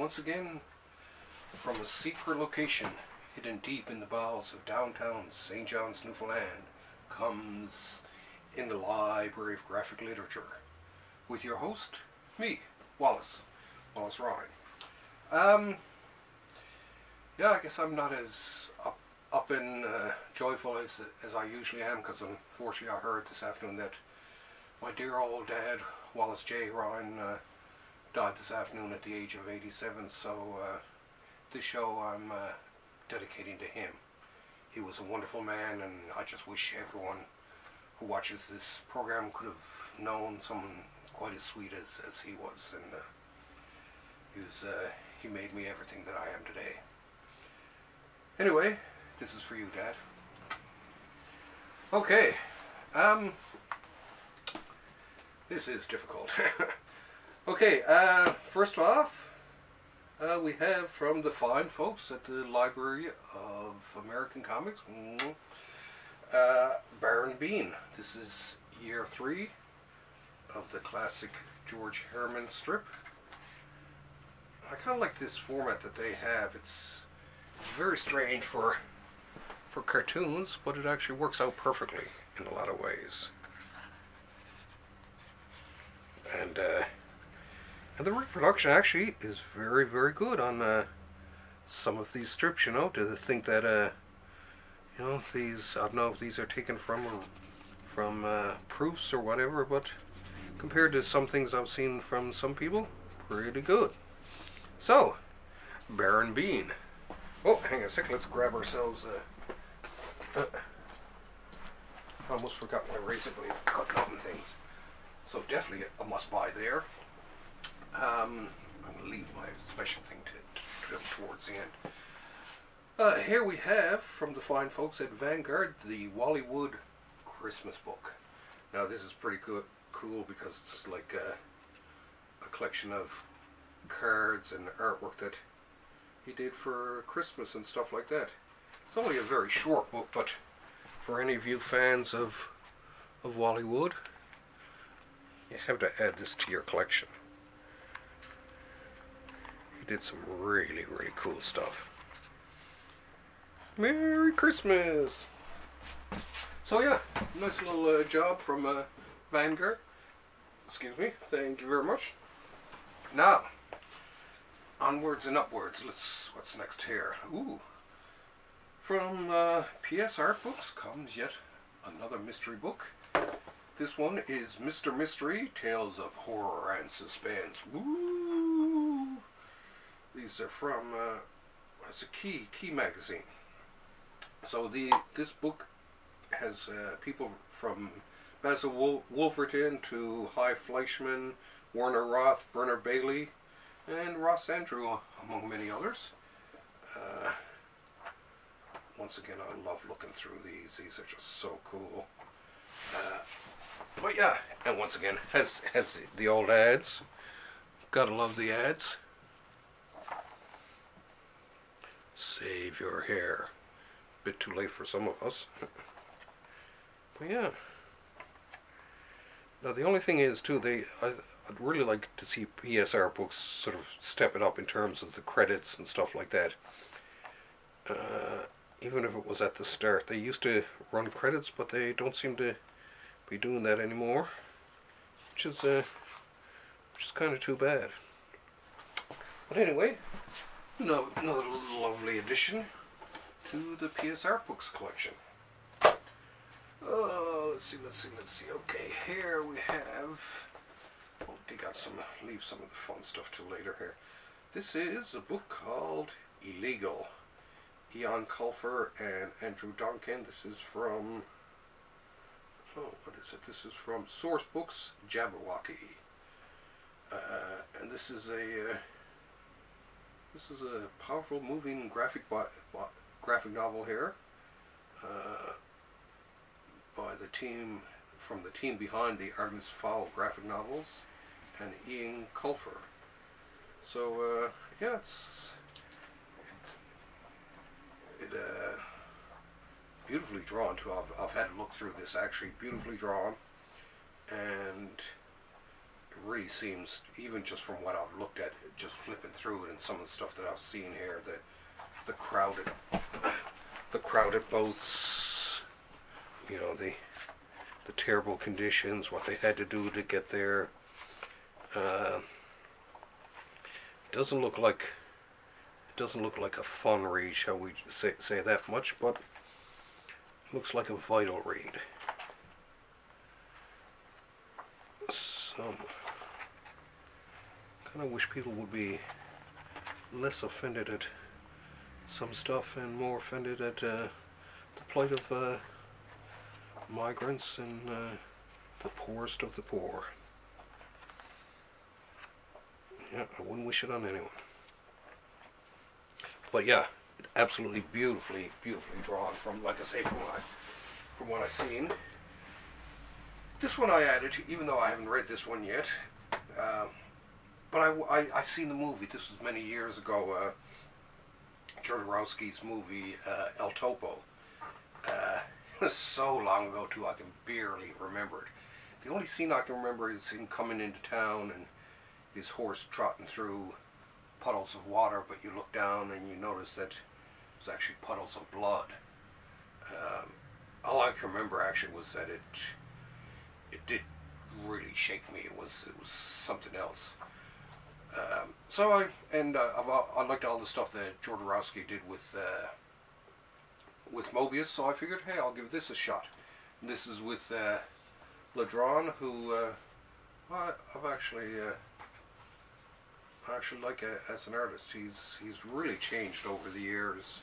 once again from a secret location hidden deep in the bowels of downtown St. John's, Newfoundland, comes In the Library of Graphic Literature with your host, me, Wallace J. Yeah, I guess I'm not as up and joyful as I usually am, because unfortunately I heard this afternoon that my dear old dad, Wallace J. died this afternoon at the age of 87, so this show I'm dedicating to him. He was a wonderful man, and I just wish everyone who watches this program could have known someone quite as sweet as he was, and he made me everything that I am today. Anyway, this is for you, Dad. Okay, this is difficult. Okay, first off, we have from the fine folks at the Library of American Comics, Baron Bean. This is year 3 of the classic George Herriman strip. I kind of like this format that they have. It's very strange for cartoons, but it actually works out perfectly in a lot of ways. And the reproduction actually is very, very good on some of these strips, you know, to think that, you know, these, I don't know if these are taken from proofs or whatever, but compared to some things I've seen from some people, pretty good. So, Baron Bean. Oh, hang on a sec, let's grab ourselves I almost forgot my razor blade for cutting open things. So definitely a must buy there. I'm going to leave my special thing towards the end. Here we have from the fine folks at Vanguard the Wally Wood Christmas Book. Now this is pretty cool because it's like a collection of cards and artwork that he did for Christmas and stuff like that. It's only a very short book, but for any of you fans of Wally Wood, you have to add this to your collection. He did some really, really cool stuff. Merry Christmas! So yeah, nice little job from Vanguard. Excuse me, thank you very much. Now, onwards and upwards. What's next here? Ooh. From PS Artbooks comes yet another mystery book. This one is Mr. Mystery, Tales of Horror and Suspense. Woo! These are from, it's a Key magazine. So this book has people from Basil Wolverton to Hy Fleischman, Werner Roth, Bernard Bailey, and Ross Andrew, among many others. Once again, I love looking through these. These are just so cool. But yeah, and once again, has the old ads. Gotta love the ads. Save your hair. Bit too late for some of us. But yeah. Now the only thing is too, I'd really like to see PS Artbooks sort of step it up in terms of the credits and stuff like that. Even if it was at the start. They used to run credits, but they don't seem to be doing that anymore, which is kind of too bad. But anyway, another lovely addition to the PS Artbooks collection. Oh, let's see. Okay, here we have. I'll dig out leave some of the fun stuff till later here. This is a book called Illegal. Ian Colfer and Andrew Donkin. This is from, what is it? This is from Sourcebooks Jabberwocky. And this is a powerful, moving graphic novel here by the team behind the Artemis Fowl graphic novels, and Ian Colfer. So yeah, it's beautifully drawn too. I've had to look through this, actually beautifully drawn, and it really seems, even just from what I've looked at, just flipping through through it, and some of the stuff that I've seen here, the crowded boats, you know, the terrible conditions, what they had to do to get there. Doesn't look like a fun read, shall we say that much, but looks like a vital read. Some kind of wish people would be less offended at some stuff and more offended at the plight of migrants and the poorest of the poor. Yeah, I wouldn't wish it on anyone. But yeah, absolutely beautifully drawn from, like I say, from what I've seen. This one I added, even though I haven't read this one yet. But I seen the movie. This was many years ago. Jodorowsky's movie El Topo. It was so long ago too, I can barely remember it. The only scene I can remember is him coming into town and his horse trotting through puddles of water, but you look down and you notice that it was actually puddles of blood. All I can remember actually was that it did really shake me. It was something else. So I liked all the stuff that Jodorowsky did with Mobius, so I figured, hey, I'll give this a shot. And this is with Ladronn, who I actually like as an artist. He's really changed over the years.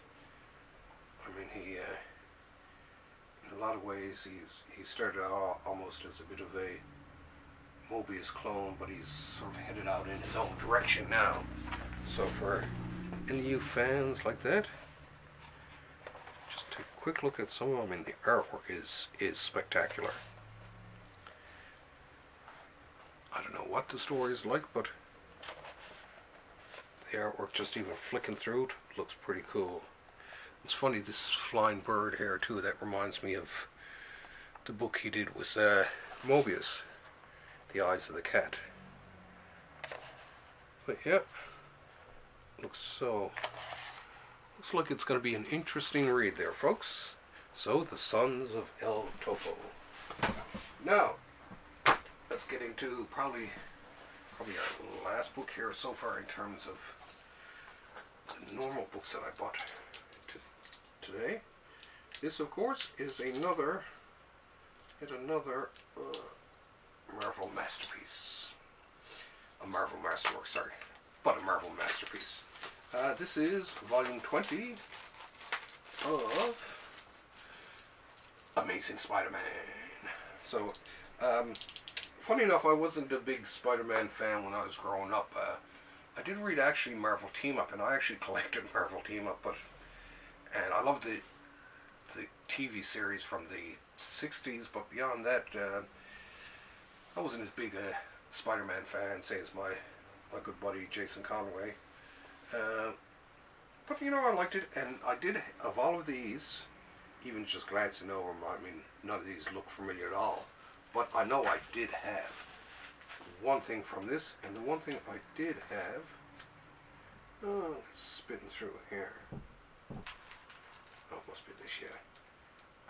I mean, he in a lot of ways he started out almost as a bit of a Mobius clone, but he's sort of headed out in his own direction now. So for any of you fans like that, just take a quick look at some of them. I mean, the artwork is spectacular. I don't know what the story is like, but the artwork, just even flicking through it, looks pretty cool. It's funny, this flying bird here too, that reminds me of the book he did with Mobius, The Eyes of the Cat. But yeah, looks like it's going to be an interesting read there, folks. So, the Sons of El Topo. Now, let's get into probably our last book here so far in terms of the normal books that I bought today. This, of course, is another Marvel masterpiece. A Marvel Masterworks, sorry, but a Marvel masterpiece. This is volume 20 of Amazing Spider-Man. So, funny enough, I wasn't a big Spider-Man fan when I was growing up. I did read actually Marvel Team Up, and I actually collected Marvel Team Up, and I loved the TV series from the 60s, but beyond that, I wasn't as big a Spider-Man fan, say as my good buddy Jason Conway. But you know, I liked it, and I did, of all of these, even just glancing over them, I mean, none of these look familiar at all, but I know I did have one thing from this, and the one thing I did have, it's spitting through here. Oh, it must be this year.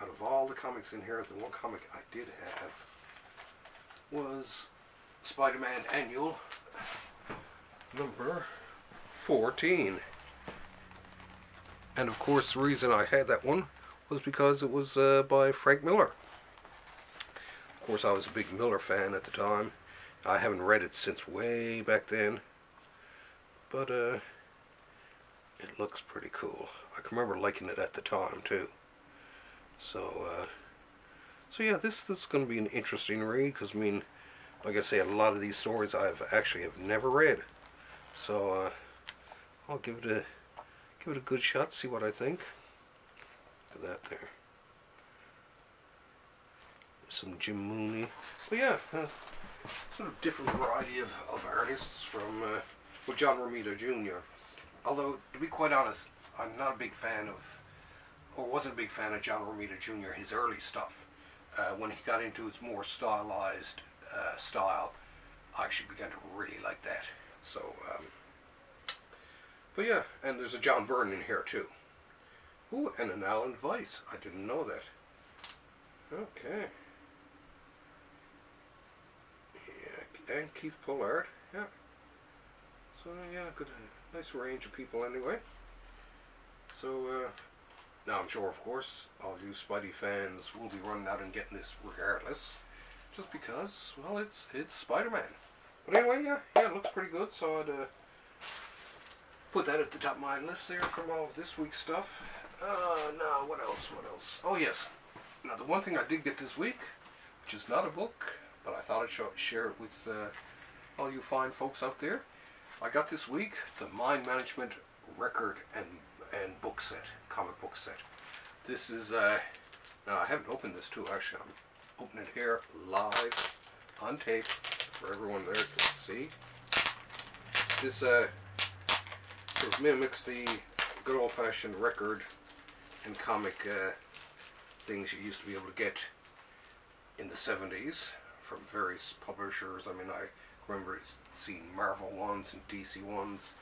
Out of all the comics in here, the one comic I did have was Spider-Man Annual number 14. And of course, the reason I had that one was because it was by Frank Miller. Of course, I was a big Miller fan at the time. I haven't read it since way back then, but it looks pretty cool. I can remember liking it at the time too. So yeah, this is going to be an interesting read, because I mean, like I say, a lot of these stories I have never read. So I'll give it a good shot, see what I think. Look at that there. Some Jim Mooney. But yeah, sort of different variety of artists from John Romita Jr. Although, to be quite honest, I'm not a big fan of, or wasn't a big fan of John Romita Jr., his early stuff. When he got into his more stylized style, I actually began to really like that. So, But yeah, and there's a John Byrne in here too. Ooh, and an Alan Weiss. I didn't know that. Okay. Yeah, and Keith Pollard. Yeah. So yeah, good, nice range of people anyway. So now I'm sure, of course, all you Spidey fans will be running out and getting this regardless, just because, well, it's Spider-Man. But anyway, yeah, it looks pretty good. So I'd put that at the top of my list there from all of this week's stuff. Now what else? What else? Oh yes. Now the one thing I did get this week, which is not a book, but I thought I'd share it with all you fine folks out there. I got this week the Mind Management record and book set, comic book set. This is now I haven't opened this too. Actually, I'm opening it here live on tape for everyone there to see. This sort of mimics the good old-fashioned record and comic things you used to be able to get in the 70s from various publishers. I mean, I remember seeing Marvel ones and DC ones.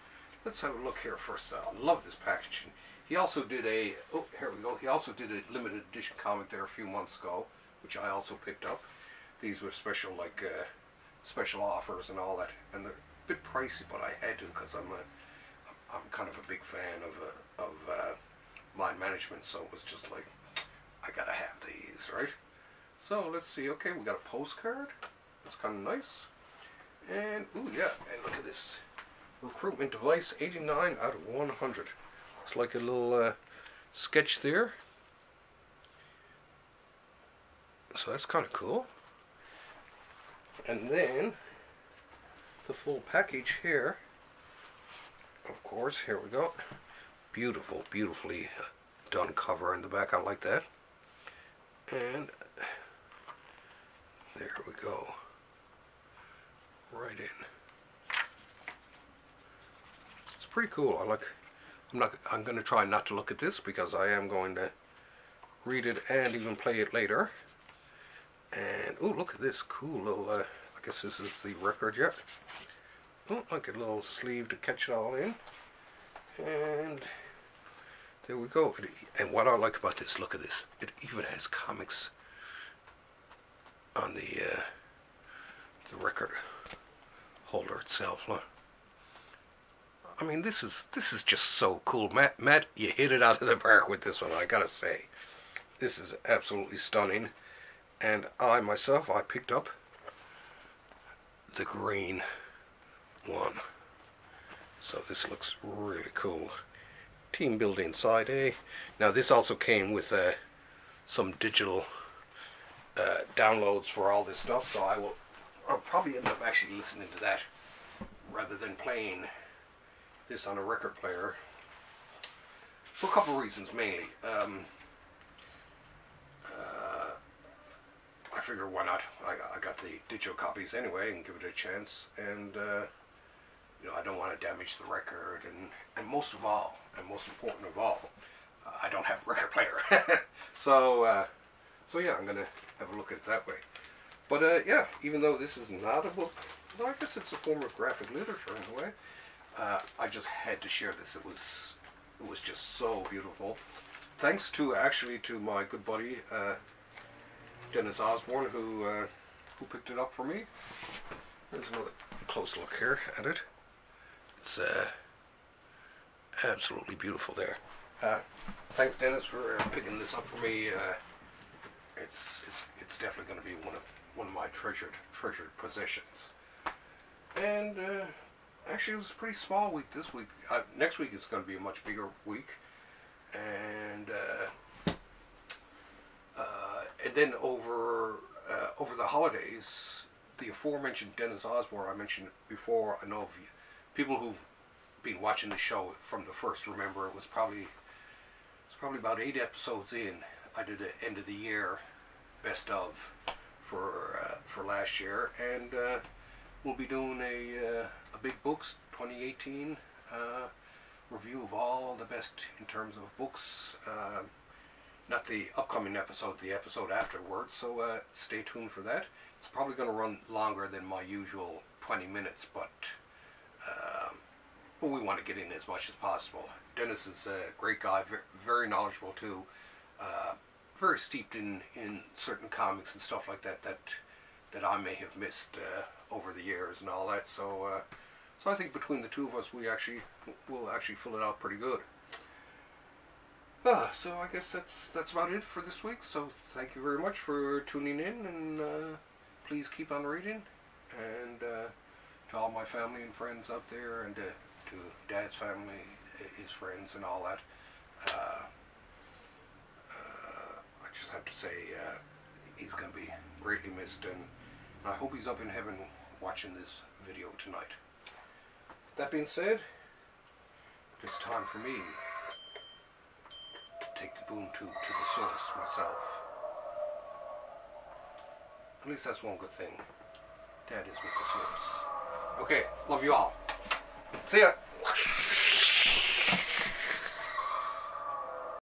Let's have a look here first. I love this packaging. He also did a, oh, here we go. He also did a limited edition comic there a few months ago, which I also picked up. These were special, like, special offers and all that. And they're a bit pricey, but I had to because I'm kind of a big fan of Mind Management, so it was just like, I gotta have these, right? So let's see. Okay, we got a postcard. That's kind of nice. And ooh, yeah, and look at this recruitment device, 89 out of 100. Looks like a little sketch there. So that's kind of cool. And then the full package here. Of course, here we go. Beautiful, beautifully done cover in the back. I like that. And there we go. Right in. It's pretty cool. I'm going to try not to look at this because I am going to read it and even play it later. And oh, look at this cool little I guess this is the record yet. Oh, like a little sleeve to catch it all in. And there we go. And what I like about this, look at this. It even has comics on the record holder itself. Look. I mean, this is just so cool. Matt, you hit it out of the park with this one, I gotta say. This is absolutely stunning. And I myself, I picked up the green one. So this looks really cool. Team building inside, eh? Now this also came with some digital downloads for all this stuff, so I'll probably end up actually listening to that rather than playing this on a record player for a couple of reasons mainly. I figure why not? I got the digital copies anyway and give it a chance, and you know, I don't want to damage the record, and most of all, and most important of all, I don't have a record player. So yeah, I'm gonna have a look at it that way. But yeah, even though this is not a book, well, I guess it's a form of graphic literature in a way. I just had to share this. It was just so beautiful. Thanks to my good buddy Dennis Osborne, who picked it up for me. There's another close look here at it. It's absolutely beautiful there. Thanks, Dennis, for picking this up for me. It's definitely going to be one of my treasured possessions. And actually, it was a pretty small week this week. Next week is going to be a much bigger week, and then over the holidays, the aforementioned Dennis Osborne I mentioned before. I know people who've been watching the show from the first remember it was probably about 8 episodes in. I did an end of the year best of for last year, and we'll be doing a Big Books 2018 review of all the best in terms of books. Not the upcoming episode, the episode afterwards, so stay tuned for that. It's probably going to run longer than my usual 20 minutes, but but we want to get in as much as possible. Dennis is a great guy, very knowledgeable too, very steeped in certain comics and stuff like that that I may have missed over the years and all that. So so I think between the two of us, we'll actually fill it out pretty good. So I guess that's about it for this week. So thank you very much for tuning in, and please keep on reading. And to all my family and friends out there, and to Dad's family, his friends, and all that, I just have to say he's going to be greatly missed, and I hope he's up in heaven watching this video tonight. That being said, it's time for me to take the boom tube to the source myself. At least that's one good thing. Dad is with the source. Okay, love you all. See ya.